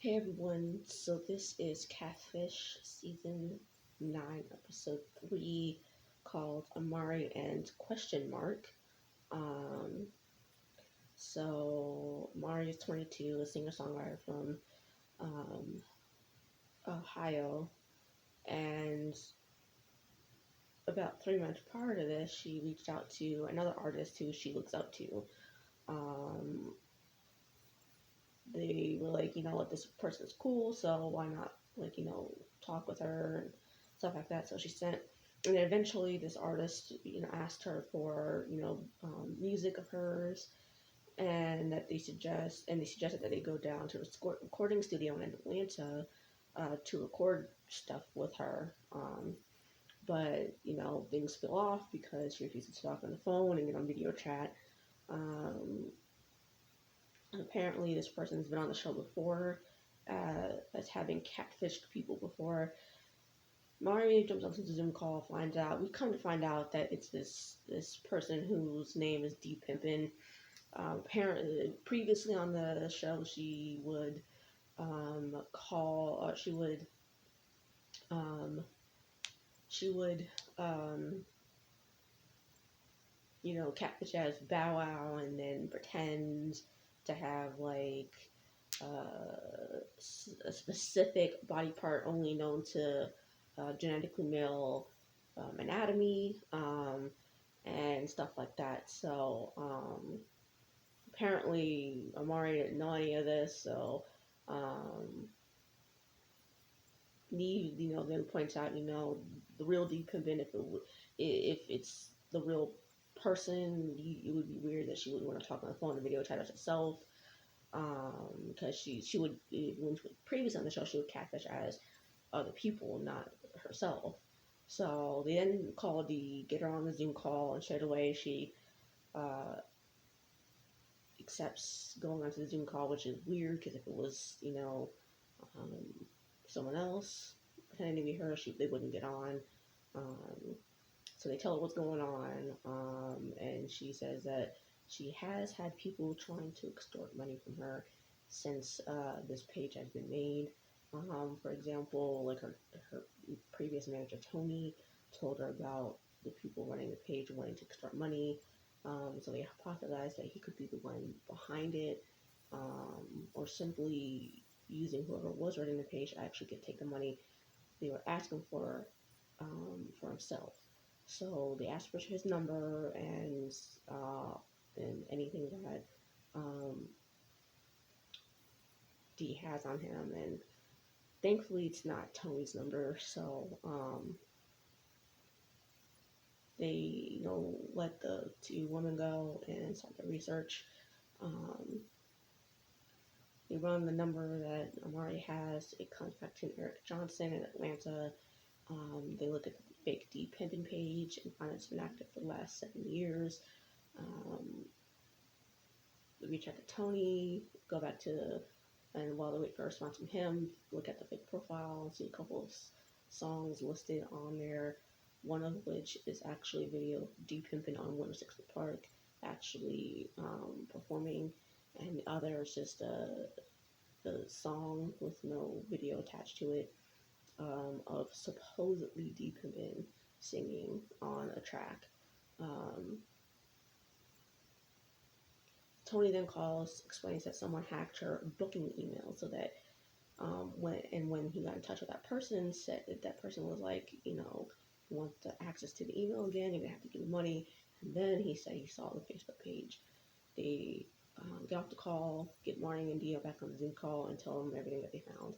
Hey everyone, so this is Catfish season 9, episode 3, called Imari and question mark. Um, Imari is 22, a singer-songwriter from um, Ohio, and about 3 months prior to this, she reached out to another artist who she looks up to. Um, they were like, this person's cool, so why not, talk with her and stuff like that. So she sent, and then eventually this artist, asked her for, music of hers, and they suggested that they go down to a recording studio in Atlanta to record stuff with her. But, things fell off because she refused to talk on the phone and get on video chat. Um, And apparently, this person's been on the show before, as having catfished people before. Mari jumps onto the Zoom call, finds out. We come to find out that it's this person whose name is D Pimpin. Apparently, previously on the show, she would call. She would catfish as Bow Wow, and then pretend to have a specific body part only known to genetically male anatomy, and stuff like that. So apparently Amari didn't know any of this. So Neve, then points out, the real deep Pimpin, if it's the real person, it would be weird that she would want to talk on the phone and video chat as herself. Because she would, when she was previous on the show, she would catfish as other people, not herself. So they then get her on the Zoom call, and straight away she accepts going onto the Zoom call, which is weird because if it was, um, someone else pretending to be her, they wouldn't get on. So they tell her what's going on, and she says that she has had people trying to extort money from her since this page has been made. For example, like her previous manager Tony told her about the people running the page wanting to extort money. So they hypothesized that he could be the one behind it, or simply using whoever was running the page actually could take the money they were asking for himself. So they asked for his number and anything that D has on him, and thankfully it's not Tony's number. So they let the two women go and start the research. They run the number that Amari has. It comes back to Eric Johnson in Atlanta. They look at the fake D Pimpin page and find it's been active for the last 7 years. We reach out to Tony, go back to, and while they wait for a response from him, look at the fake profile, see a couple of songs listed on there, one of which is actually a video of D Pimpin on 106 Park actually performing, and the other is just a song with no video attached to it, of supposedly D Pimpin singing on a track. Tony then calls, explains that someone hacked her booking email, so that when he got in touch with that person, said that person was like, want the access to the email again, you're gonna have to give money. And then he said he saw the Facebook page. They get off the call, get Marnie and Dio back on the Zoom call, and tell them everything that they found.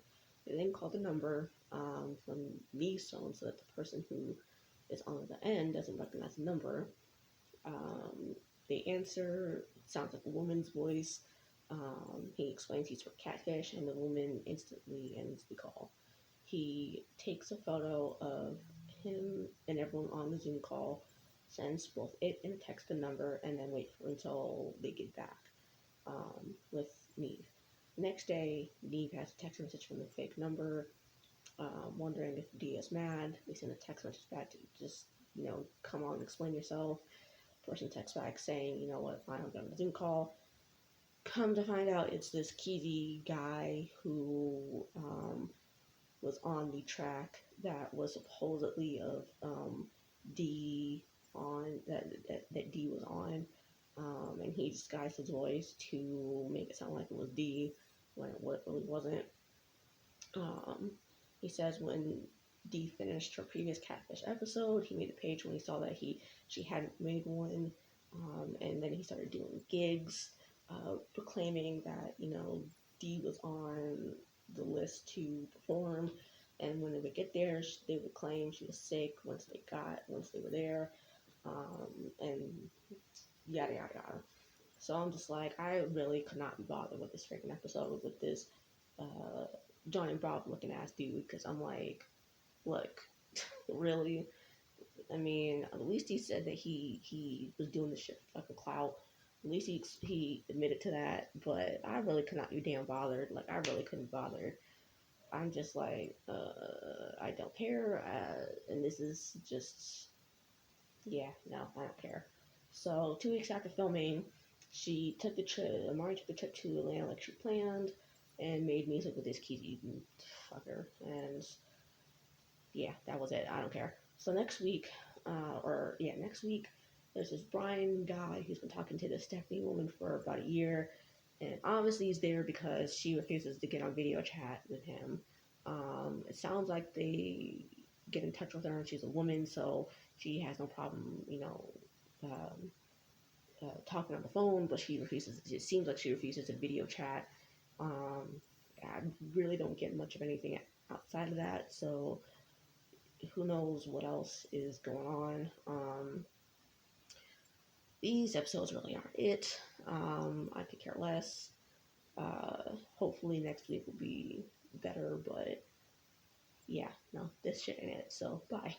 They then call the number from Neve's phone, so that the person who is on the end doesn't recognize the number. They answer. It sounds like a woman's voice. He explains he's for Catfish, and the woman instantly ends the call. He takes a photo of him and everyone on the Zoom call, sends both it and a text the number, and then wait until they get back with Neve. Next day, Neve has a text message from the fake number, wondering if D is mad. They send a text message back to just, come on, explain yourself. Person texts back saying, fine, I'll get on the Zoom call. Come to find out, it's this Keezy guy who was on the track that was supposedly of D on that D was on, and he disguised his voice to make it sound like it was D when it really wasn't. Um, he says when D finished her previous Catfish episode, he made a page when he saw that she hadn't made one, and then he started doing gigs, proclaiming that D was on the list to perform, and when they would get there, they would claim she was sick once they were there, and yada yada yada. So I'm just like, I really could not be bothered with this freaking episode with this uh, Johnny Bravo looking ass dude, because I'm like, look, really? I mean, at least he said that he was doing this shit for fucking clout. At least he admitted to that. But I really could not be damn bothered. Like, I really couldn't bother. I'm just like, I don't care. And this is just, yeah, no, I don't care. So 2 weeks after filming, she took the trip. Imari took the trip to Atlanta like she planned, and made music with this Keezy fucker. And yeah, that was it. I don't care. So next week, there's this Brian guy who's been talking to this Stephanie woman for about a year, and obviously he's there because she refuses to get on video chat with him. It sounds like they get in touch with her, and she's a woman, so she has no problem, um, talking on the phone, but she refuses. It seems like she refuses to video chat. I really don't get much of anything outside of that, so who knows what else is going on. These episodes really aren't it. I could care less. Hopefully next week will be better, but yeah, no, this shit ain't it. So bye.